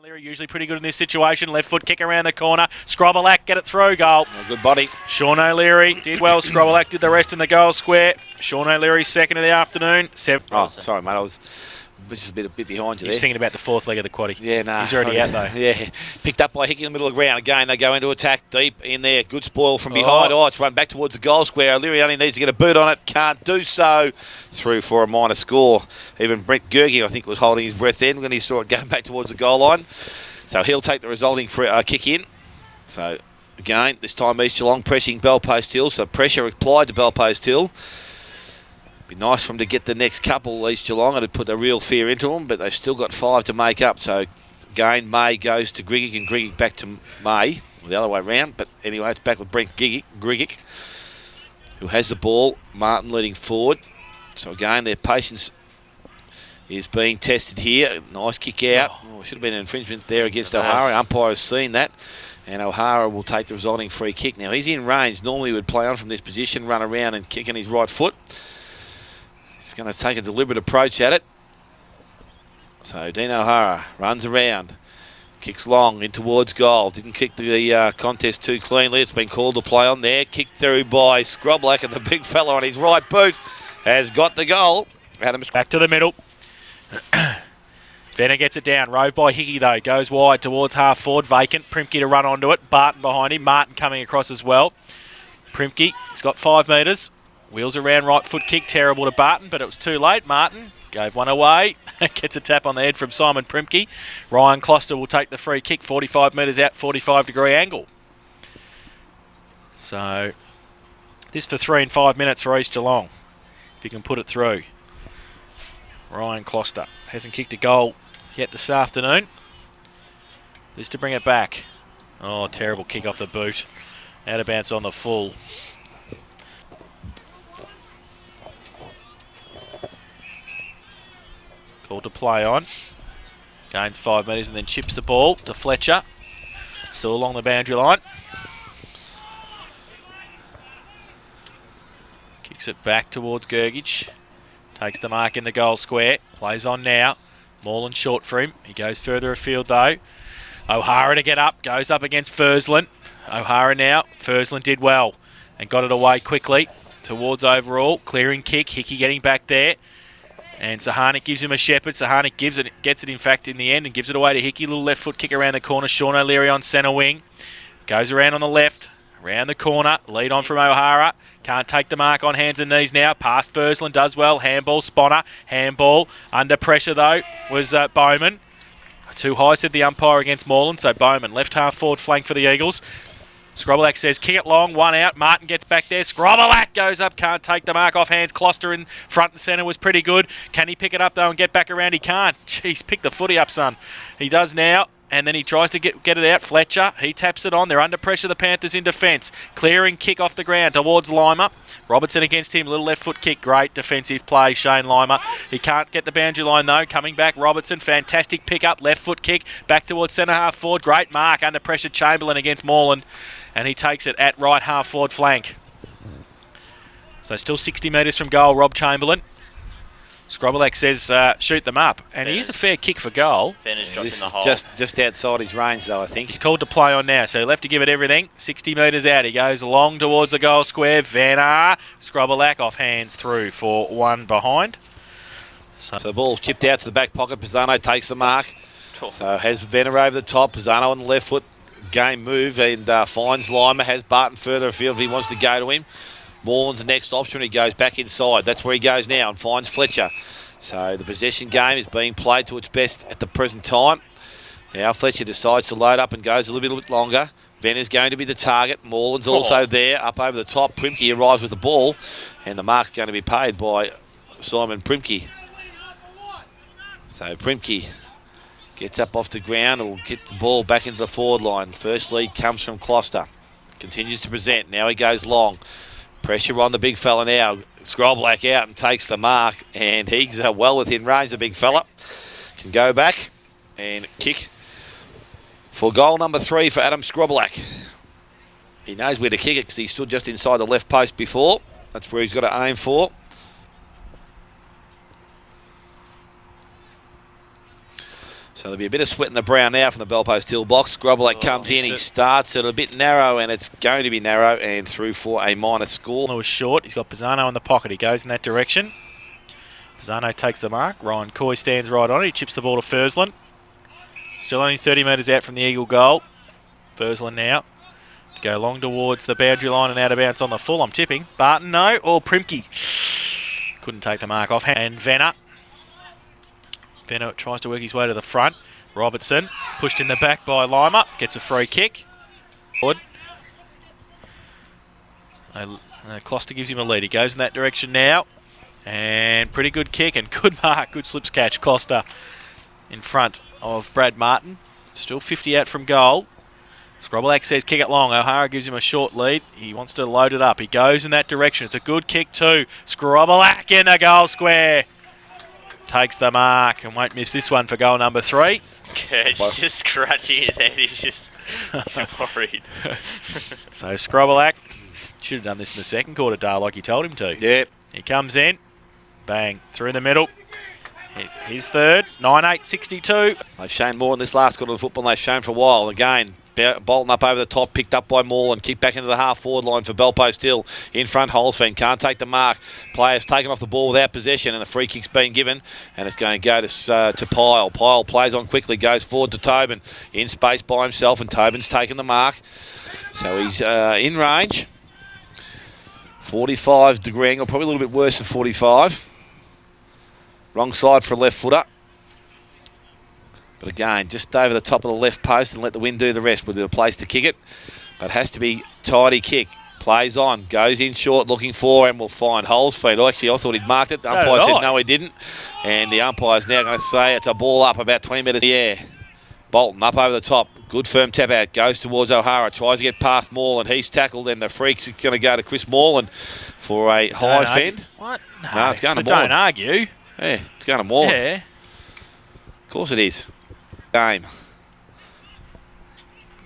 Leary usually pretty good in this situation. Left foot kick around the corner. Scrobelack, get it through, goal. Good body. Sean O'Leary did well. Scrobelack did the rest in the goal square. Sean O'Leary second of the afternoon. Oh, sorry, mate. I was just a bit behind you there. He's thinking about the fourth leg of the quaddie. Yeah, no. He's already out, though. Yeah. Picked up by Hickey in the middle of the ground. Again, they go into attack deep in there. Good spoil from behind. Oh, it's run back towards the goal square. O'Leary only needs to get a boot on it. Can't do so. Through for a minor score. Even Brent Gergie, I think, was holding his breath then when he saw it going back towards the goal line. So he'll take the resulting kick in. So, again, this time East Geelong pressing Bellpost Hill. So pressure applied to Bellpost Hill. Be nice for them to get the next couple, East Geelong. It'd put a real fear into them, but they've still got 5 to make up. So, again, May goes to Grigic and Grigic back to May. The other way round. But anyway, it's back with Brent Grigic, who has the ball. Martin leading forward. So, again, their patience is being tested here. Nice kick out. Oh, should have been an infringement there against O'Hara. Umpire has seen that. And O'Hara will take the resulting free kick. Now, he's in range. Normally, he would play on from this position, run around and kick on his right foot. He's going to take a deliberate approach at it. So Dean O'Hara runs around, kicks long in towards goal. Didn't kick the contest too cleanly. It's been called to play on there. Kicked through by Scrobelack, and the big fella on his right boot has got the goal. Adams back to the middle. Venner gets it down. Rove by Hickey, though. Goes wide towards half forward. Vacant. Primke to run onto it. Barton behind him. Martin coming across as well. Primke, he's got 5 metres. Wheels around, right foot kick, terrible to Barton, but it was too late. Martin gave one away. Gets a tap on the head from Simon Primke. Ryan Closter will take the free kick, 45 metres out, 45-degree angle. So, this for 3 and 5 minutes for East Geelong, if you can put it through. Ryan Closter hasn't kicked a goal yet this afternoon. This to bring it back. Oh, terrible kick off the boot. Out of bounce on the full. Called to play on. Gains 5 metres and then chips the ball to Fletcher. Still along the boundary line. Kicks it back towards Gergich. Takes the mark in the goal square. Plays on now. Moreland short for him. He goes further afield though. O'Hara to get up. Goes up against Fursland. O'Hara now. Fursland did well and got it away quickly towards overall. Clearing kick. Hickey getting back there. And Sahanic gives him a shepherd. Sahanic gets it in fact in the end and gives it away to Hickey. Little left foot kick around the corner. Sean O'Leary on centre wing. Goes around on the left. Around the corner. Lead on from O'Hara. Can't take the mark on hands and knees now. Past Fursland does well. Handball, Sponner. Handball. Under pressure though was Bowman. Too high, said the umpire against Moreland. So Bowman, left half forward flank for the Eagles. Scrobelack says, kick it long, 1 out. Martin gets back there. Scrobelack goes up, can't take the mark off hands. Closter in front and centre was pretty good. Can he pick it up, though, and get back around? He can't. Jeez, pick the footy up, son. He does now, and then he tries to get it out. Fletcher, he taps it on. They're under pressure, the Panthers in defence. Clearing kick off the ground towards Lima. Robertson against him, little left foot kick. Great defensive play, Shane Lima. He can't get the boundary line, though. Coming back, Robertson, fantastic pick up. Left foot kick, back towards centre half forward. Great mark, under pressure, Chamberlain against Moreland. And he takes it at right half forward flank. So still 60 metres from goal, Rob Chamberlain. Scrobelack says shoot them up. And he is a fair kick for goal. Venner's dropped in the hole. Just outside his range though, I think. He's called to play on now, so he'll have to give it everything. 60 metres out. He goes long towards the goal square. Venner. Scrobelack off hands through for 1 behind. So the ball's chipped out to the back pocket. Pisano takes the mark. So has Venner over the top. Pisano on the left foot. Game move and finds Lima. Has Barton further afield if he wants to go to him. Moreland's the next option. He goes back inside. That's where he goes now and finds Fletcher. So the possession game is being played to its best at the present time. Now Fletcher decides to load up and goes a little bit longer. Venner's going to be the target. Moreland's also there up over the top. Primke arrives with the ball and the mark's going to be paid by Simon Primke. So Primke gets up off the ground and will get the ball back into the forward line. First lead comes from Closter. Continues to present. Now he goes long. Pressure on the big fella now. Scrobelack out and takes the mark. And he's well within range, the big fella. Can go back and kick for goal number 3 for Adam Scrobelack. He knows where to kick it because he stood just inside the left post before. That's where he's got to aim for. So there'll be a bit of sweat in the brow now from the Bellpost Hill box. Grobbelack comes in, he starts it a bit narrow, and it's going to be narrow and through for a minor score. It was short. He's got Pisano in the pocket. He goes in that direction. Pisano takes the mark. Ryan Coy stands right on it. He chips the ball to Fursland. Still only 30 metres out from the Eagle goal. Fursland now to go long towards the boundary line and out of bounds on the full. I'm tipping. Barton, no. Or Primke. Couldn't take the mark off. And Venner. Venner tries to work his way to the front. Robertson pushed in the back by Lima. Gets a free kick. Forward. Closter gives him a lead. He goes in that direction now. And pretty good kick and good mark. Good slips catch. Closter in front of Brad Martin. Still 50 out from goal. Grobbelack says kick it long. O'Hara gives him a short lead. He wants to load it up. He goes in that direction. It's a good kick too. Grobbelack in the goal square. Takes the mark and won't miss this one for goal number 3. He's just scratching his head. He's worried. So Grobbelack should have done this in the second quarter, Dale, like you told him to. Yep. He comes in. Bang. Through the middle. He's third. 9-8-62. They've shown more in this last quarter of football than they've shown for a while. Again, Bolton up over the top, picked up by Maul and kicked back into the half-forward line for Bellpost Hill. In front, Holzfeld can't take the mark. Players taken off the ball without possession, and a free kick's been given, and it's going to go to Pyle. Pyle plays on quickly, goes forward to Tobin. In space by himself, and Tobin's taken the mark. So he's in range. 45 degree angle, probably a little bit worse than 45. Wrong side for a left footer. But again, just over the top of the left post and let the wind do the rest with a place to kick it. But has to be tidy kick. Plays on, goes in short, looking for, and will find holes feet. Actually, I thought he'd marked it. The umpire said no, he didn't. And the umpire's now going to say it's a ball up about 20 metres in the air. Bolton up over the top. Good firm tap out. Goes towards O'Hara. Tries to get past Maul, and he's tackled. And the freak's going to go to Chris Morland for a high fend. What? No, it's going to Morland. Don't argue. Yeah, it's going to Morland. Yeah. Of course it is. Game.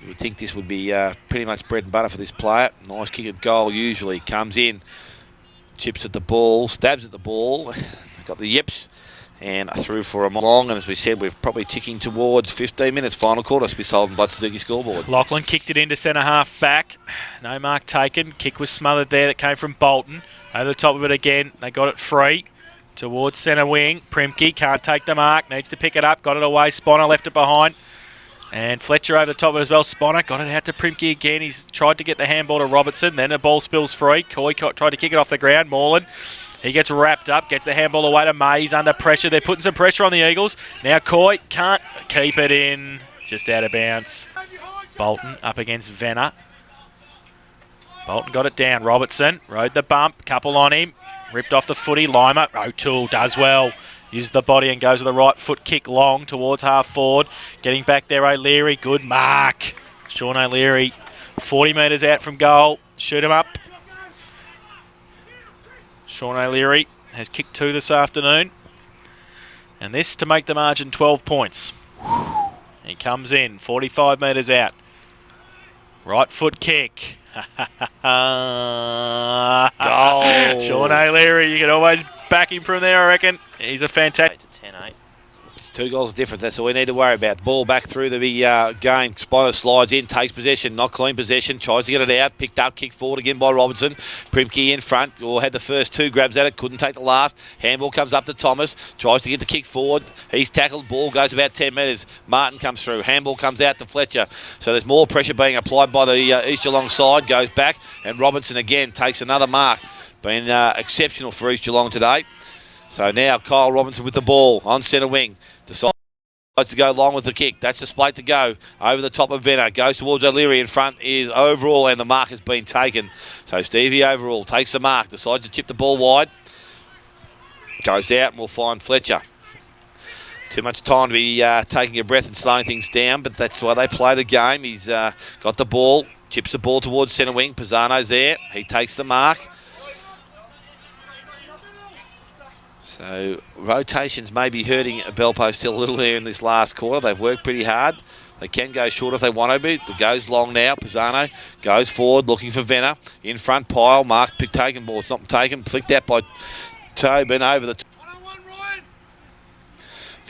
You would think this would be pretty much bread and butter for this player. Nice kick at goal usually. Comes in, chips at the ball, stabs at the ball. Got the yips and through for a long. And as we said, we're probably ticking towards 15 minutes, final quarter. It's told on Blood Suzuki scoreboard. Lachlan kicked it into centre half back. No mark taken. Kick was smothered there that came from Bolton. Over the top of it again. They got it free. Towards centre wing. Primke can't take the mark. Needs to pick it up. Got it away. Sponner left it behind. And Fletcher over the top of it as well. Sponner got it out to Primke again. He's tried to get the handball to Robertson. Then the ball spills free. Coy tried to kick it off the ground. Moreland. He gets wrapped up. Gets the handball away to May. He's under pressure. They're putting some pressure on the Eagles. Now Coy can't keep it in. Just out of bounds. Bolton up against Venner. Bolton got it down. Robertson rode the bump. Couple on him. Ripped off the footy. Lima. O'Toole does well. Uses the body and goes with the right foot kick long towards half forward. Getting back there, O'Leary. Good mark. Sean O'Leary, 40 metres out from goal. Shoot him up. Sean O'Leary has kicked 2 this afternoon. And this to make the margin 12 points. He comes in, 45 metres out. Right foot kick. Goal. Sean O'Leary, you can always back him from there, I reckon. He's a fantastic. 10-8. It's 2 goals difference. That's all we need to worry about. Ball back through the game. Spiner slides in, takes possession, not clean possession, tries to get it out, picked up, kicked forward again by Robinson. Primke in front, or had the first 2 grabs at it, couldn't take the last. Handball comes up to Thomas, tries to get the kick forward. He's tackled, ball goes about 10 metres. Martin comes through, handball comes out to Fletcher. So there's more pressure being applied by the East Geelong side, goes back, and Robinson again takes another mark. Been exceptional for East Geelong today. So now Kyle Robinson with the ball on centre wing. Decides to go long with the kick. That's the split to go. Over the top of Venner. Goes towards O'Leary. In front is Overall, and the mark has been taken. So Stevie Overall takes the mark. Decides to chip the ball wide. Goes out and will find Fletcher. Too much time to be taking a breath and slowing things down, but that's why they play the game. He's got the ball. Chips the ball towards centre wing. Pisano's there. He takes the mark. So rotations may be hurting Bellpost Hill a little there in this last quarter. They've worked pretty hard. They can go short if they want to be. It goes long now. Pisano goes forward looking for Venner. In front, Pyle. Mark pick taken ball. It's not taken. Flicked out by Tobin over the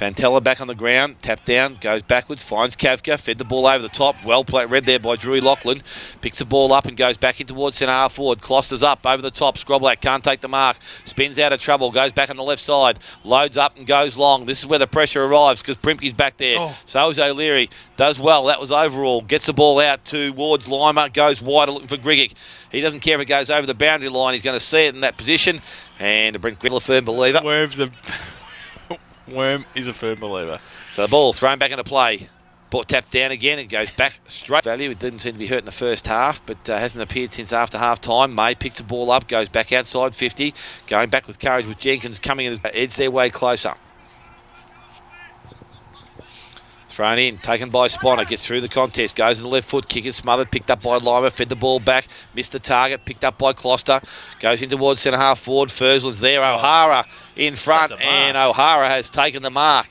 Fantella back on the ground, tap down, goes backwards, finds Kavka, fed the ball over the top, well played, read there by Drew Lachlan, picks the ball up and goes back in towards centre half forward, Closter's up over the top, Scroblak can't take the mark, spins out of trouble, goes back on the left side, loads up and goes long. This is where the pressure arrives because Primke's back there. So is O'Leary, does well, that was overall, gets the ball out towards Lima, goes wider looking for Grigic. He doesn't care if it goes over the boundary line, he's going to see it in that position, and to bring Griddle a firm believer. Worm is a firm believer. So the ball thrown back into play. Ball tapped down again. It goes back straight. Value. It didn't seem to be hurt in the first half, but hasn't appeared since after half time. May picks the ball up, goes back outside 50. Going back with courage with Jenkins coming in, edge their way closer. Thrown in, taken by Sponner, gets through the contest, goes in the left foot, kick is smothered, picked up by Lima, fed the ball back, missed the target, picked up by Closter, goes in towards centre half forward, Fursland's there, O'Hara in front, and O'Hara has taken the mark.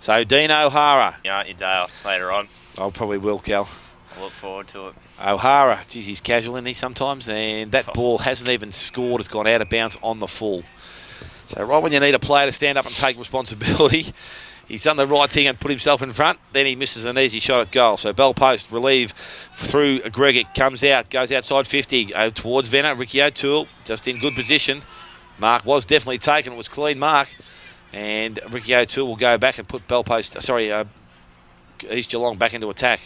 So Dean O'Hara. Yeah, aren't you, Dale, later on? I probably will, Cal. I look forward to it. O'Hara, geez, he's casual, isn't he, sometimes? And that ball hasn't even scored, it's gone out of bounds on the full. So right when you need a player to stand up and take responsibility, he's done the right thing and put himself in front. Then he misses an easy shot at goal. So Bell Post relieve through Gregic. Comes out, goes outside 50 towards Venner. Ricky O'Toole just in good position. Mark was definitely taken. It was clean mark. And Ricky O'Toole will go back and put Bell Post, East Geelong back into attack.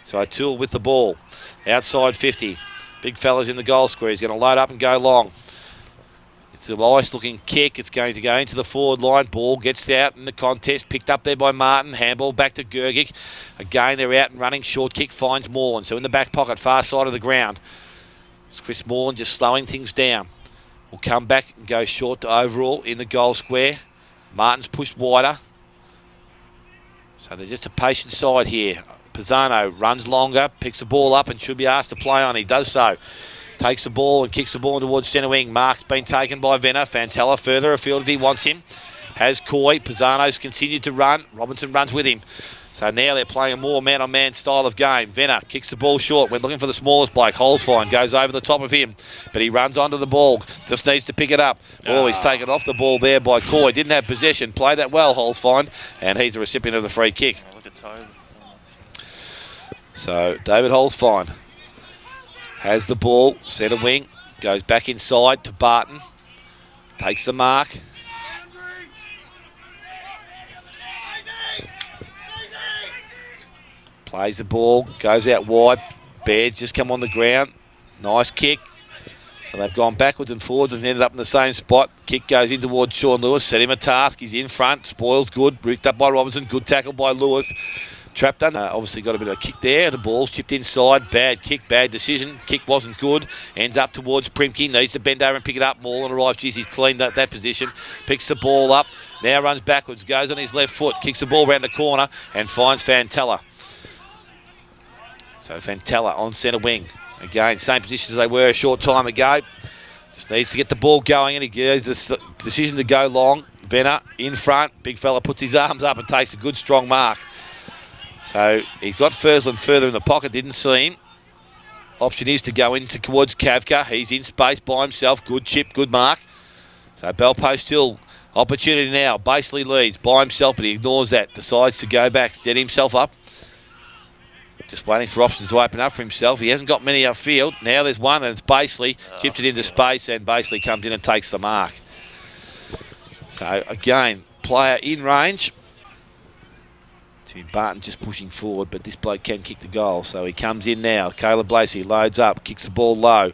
So O'Toole with the ball. Outside 50. Big fella's in the goal square. He's going to load up and go long. It's a nice looking kick. It's going to go into the forward line. Ball gets out in the contest. Picked up there by Martin. Handball back to Gergic. Again, they're out and running. Short kick finds Moreland. So in the back pocket, far side of the ground. It's Chris Moreland just slowing things down. Will come back and go short to overall in the goal square. Martin's pushed wider. So they're just a patient side here. Pisano runs longer, picks the ball up and should be asked to play on. He does so. Takes the ball and kicks the ball towards centre wing. Mark's been taken by Venner. Fantella further afield if he wants him. Has Coy. Pisano's continued to run. Robinson runs with him. So now they're playing a more man-on-man style of game. Venner kicks the ball short. Went looking for the smallest bloke. Holzfine goes over the top of him. But he runs onto the ball. Just needs to pick it up. Oh, he's taken off the ball there by Coy. Didn't have possession. Played that well, Holzfine. And he's the recipient of the free kick. So David Holzfine has the ball, centre wing, goes back inside to Barton, takes the mark. Plays the ball, goes out wide. Baird's just come on the ground. Nice kick. So they've gone backwards and forwards and ended up in the same spot. Kick goes in towards Sean Lewis, set him a task. He's in front, spoils good, ripped up by Robinson, good tackle by Lewis. Trapped done. Obviously got a bit of a kick there. The ball's chipped inside. Bad kick, bad decision. Kick wasn't good. Ends up towards Primke. Needs to bend over and pick it up. Moreland arrives. Geez, he's cleaned that position. Picks the ball up. Now runs backwards. Goes on his left foot. Kicks the ball around the corner and finds Fantella. So Fantella on centre wing. Again, same position as they were a short time ago. Just needs to get the ball going and he gives the decision to go long. Venner in front. Big fella puts his arms up and takes a good strong mark. So he's got Fursland further in the pocket, didn't see him. Option is to go into towards Kavka. He's in space by himself. Good chip, good mark. So Bell Post still opportunity now. Basely leads by himself, but he ignores that. Decides to go back, set himself up. Just waiting for options to open up for himself. He hasn't got many upfield. Now there's one, and it's Basely. Chipped it into space, and Basely comes in and takes the mark. So again, player in range. Barton just pushing forward, but this bloke can kick the goal, so he comes in now. Caleb Lacey loads up, kicks the ball low.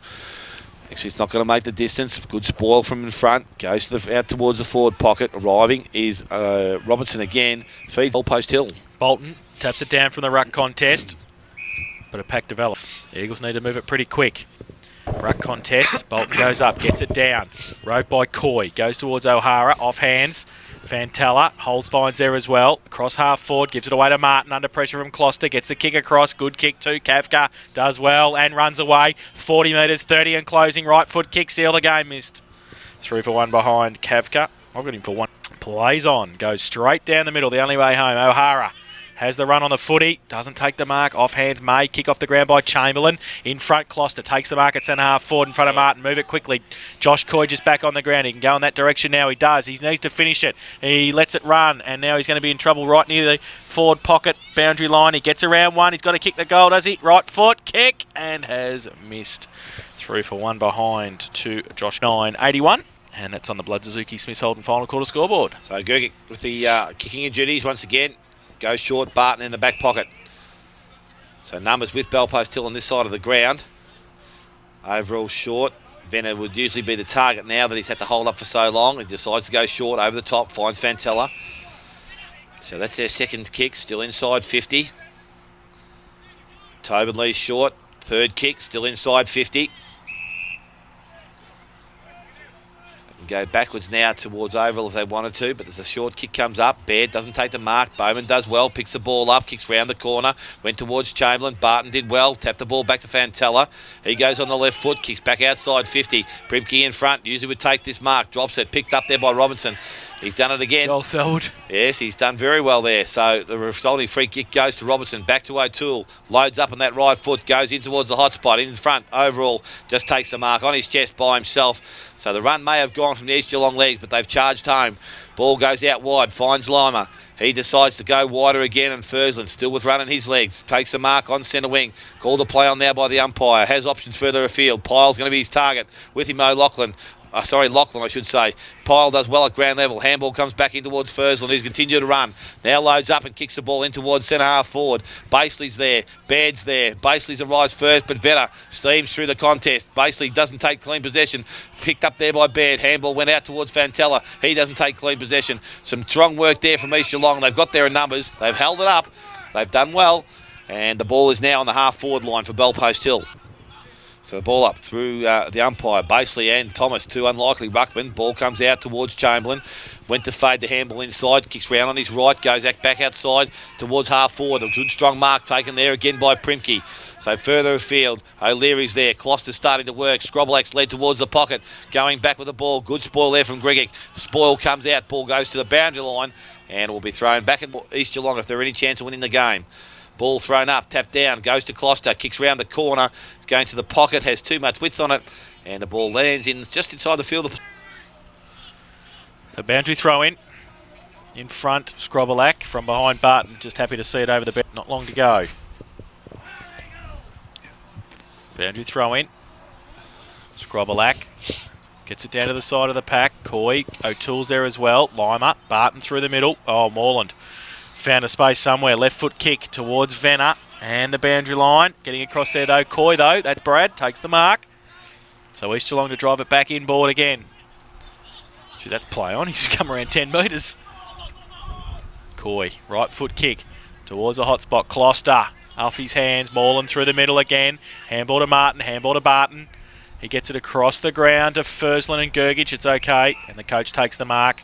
Actually, it's not going to make the distance. Good spoil from in front. Goes to out towards the forward pocket. Arriving is Robinson again. Feeds Ball Post Hill. Bolton taps it down from the ruck contest, but a pack develop. The Eagles need to move it pretty quick. Ruck contest. Bolton goes up, gets it down. Rove by Coy. Goes towards O'Hara. Off hands. Fantella, Holzfine's there as well. Across half forward, gives it away to Martin under pressure from Closter. Gets the kick across, good kick too. Kavka does well and runs away. 40 metres, 30 and closing. Right foot kick, seal the game, missed. Through for one behind Kavka. I've got him for one. Plays on, goes straight down the middle, the only way home. O'Hara has the run on the footy, doesn't take the mark, off hands May, kick off the ground by Chamberlain, in front Closter, takes the mark at centre half forward in front of Martin, move it quickly, Josh Coy just back on the ground, he can go in that direction now, he does, he needs to finish it, he lets it run, and now he's going to be in trouble right near the forward pocket boundary line, he gets around one, he's got to kick the goal, does he? Right foot, kick, and has missed. 3 for 1 behind to Josh 9.81. And that's on the Blood Suzuki Smith Holden final quarter scoreboard. So Gergic with the kicking in duties once again. Goes short, Barton in the back pocket. So numbers with Bellpost Hill on this side of the ground. Overall short. Venner would usually be the target now that he's had to hold up for so long. He decides to go short over the top, finds Fantella. So that's their second kick, still inside 50. Tobin Lee's short, third kick, still inside 50. Go backwards now towards Oval if they wanted to, but there's a short kick comes up. Baird doesn't take the mark. Bowman does well, picks the ball up, kicks round the corner, went towards Chamberlain. Barton did well, tapped the ball back to Fantella. He goes on the left foot, kicks back outside 50. Primke in front, usually would take this mark, drops it, picked up there by Robinson. He's done it again. Joel Selwood. Yes, he's done very well there. So the resulting free kick goes to Robertson. Back to O'Toole. Loads up on that right foot. Goes in towards the hot spot. In front. Overall. Just takes the mark on his chest by himself. So the run may have gone from the East Geelong legs, but they've charged home. Ball goes out wide. Finds Lima. He decides to go wider again, and Fursland still with running his legs. Takes the mark on centre wing. Called a play on now by the umpire. Has options further afield. Pyle's going to be his target. With him Lachlan, I should say. Pyle does well at ground level. Handball comes back in towards Fursland, who's continued to run. Now loads up and kicks the ball in towards centre half forward. Basely's there. Baird's there. Basely's arrives first, but Vetter steams through the contest. Basely doesn't take clean possession. Picked up there by Baird. Handball went out towards Fantella. He doesn't take clean possession. Some strong work there from East Geelong. They've got there in numbers. They've held it up. They've done well. And the ball is now on the half forward line for Bellpost Hill. So the ball up through the umpire, Basely and Thomas, two unlikely ruckmen. Ball comes out towards Chamberlain. Went to fade the handball inside, kicks round on his right, goes back outside towards half forward. A good strong mark taken there again by Primke. So further afield, O'Leary's there. Closter's starting to work. Scrobelack's led towards the pocket, going back with the ball. Good spoil there from Grigic. Spoil comes out, ball goes to the boundary line, and will be thrown back at East Geelong if they're any chance of winning the game. Ball thrown up, tapped down, goes to Closter, kicks round the corner, it's going to the pocket, has too much width on it, and the ball lands in just inside the field. The boundary throw in front, Scrobelack from behind Barton, just happy to see it over the bench, not long to go. Boundary throw in, Scrobelack gets it down to the side of the pack, Coy, O'Toole's there as well, Lima, Barton through the middle, Moreland. Found a space somewhere, left foot kick towards Venner and the boundary line. Getting across there though, Coy though, that's Brad, takes the mark. So East Geelong to drive it back inboard again. Gee, that's play on, he's come around 10 metres. Coy, right foot kick towards the hot spot, Closter, off his hands, Moreland through the middle again. Handball to Martin, handball to Barton. He gets it across the ground to Fursland and Gergic, it's okay, and the coach takes the mark.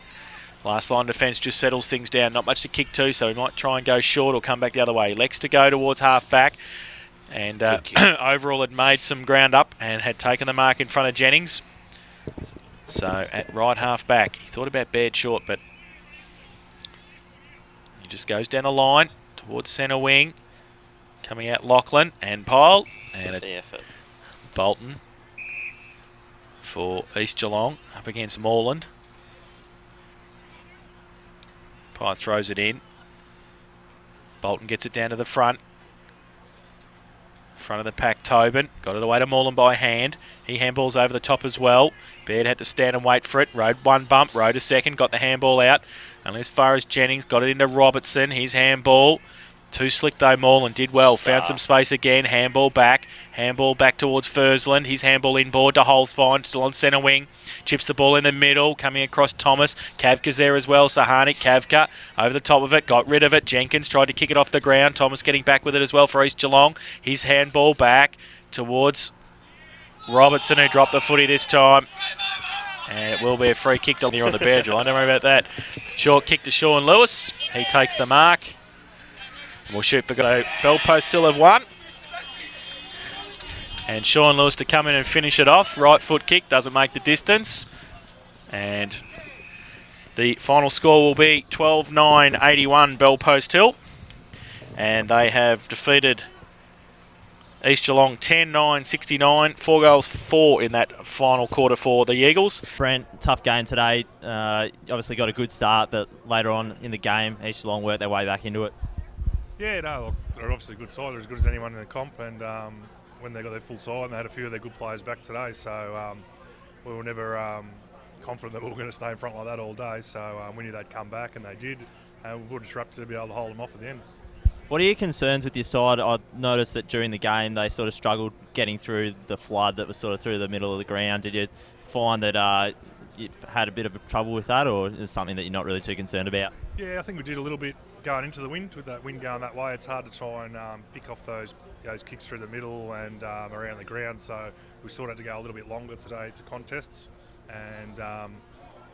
Last line defence just settles things down. Not much to kick to, so he might try and go short or come back the other way. Elects to go towards half back. And overall had made some ground up and had taken the mark in front of Jennings. So at right half back, he thought about Baird short, but he just goes down the line towards centre wing. Coming out Lachlan and Pyle. And Bolton for East Geelong up against Moreland. Pye throws it in. Bolton gets it down to the front. Front of the pack, Tobin. Got it away to Moreland by hand. He handballs over the top as well. Baird had to stand and wait for it. Rode one bump, rode a second, got the handball out. Only as far as Jennings. Got it into Robertson. His handball. Too slick though, Moreland did well. Found some space again. Handball back. Handball back towards Fursland. His handball inboard to Holzfine. Still on centre wing. Chips the ball in the middle. Coming across Thomas. Kavka's there as well. Sahanic, Kavka over the top of it. Got rid of it. Jenkins tried to kick it off the ground. Thomas getting back with it as well for East Geelong. His handball back towards Robertson, who dropped the footy this time. And it will be a free kick here on the boundary line. Don't worry about that. Short kick to Sean Lewis. He takes the mark. We'll shoot for go. Bellpost Hill have won. And Sean Lewis to come in and finish it off. Right foot kick, doesn't make the distance. And the final score will be 12-9-81 Bellpost Hill. And they have defeated East Geelong 10-9, 69. 4 goals, 4 in that final quarter for the Eagles. Brent, tough game today. Obviously got a good start, but later on in the game, East Geelong worked their way back into it. Yeah, no, look, they're obviously a good side. They're as good as anyone in the comp, and when they got their full side, and they had a few of their good players back today, so we were never confident that we were going to stay in front like that all day. So we knew they'd come back, and they did. And we were disrupted to be able to hold them off at the end. What are your concerns with your side? I noticed that during the game they sort of struggled getting through the flood that was sort of through the middle of the ground. Did you find that you had a bit of trouble with that, or is it something that you're not really too concerned about? Yeah, I think we did a little bit going into the wind. With that wind going that way, it's hard to try and pick off those kicks through the middle and around the ground. So we sort of had to go a little bit longer today to contests, and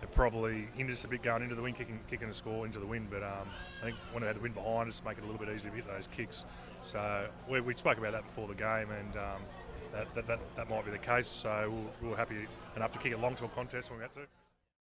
it probably hindered us a bit going into the wind, kicking a score into the wind. But I think when we had the wind behind us, make it a little bit easier to hit those kicks. So we spoke about that before the game, and that might be the case. So we were happy enough to kick it long to a contest when we had to.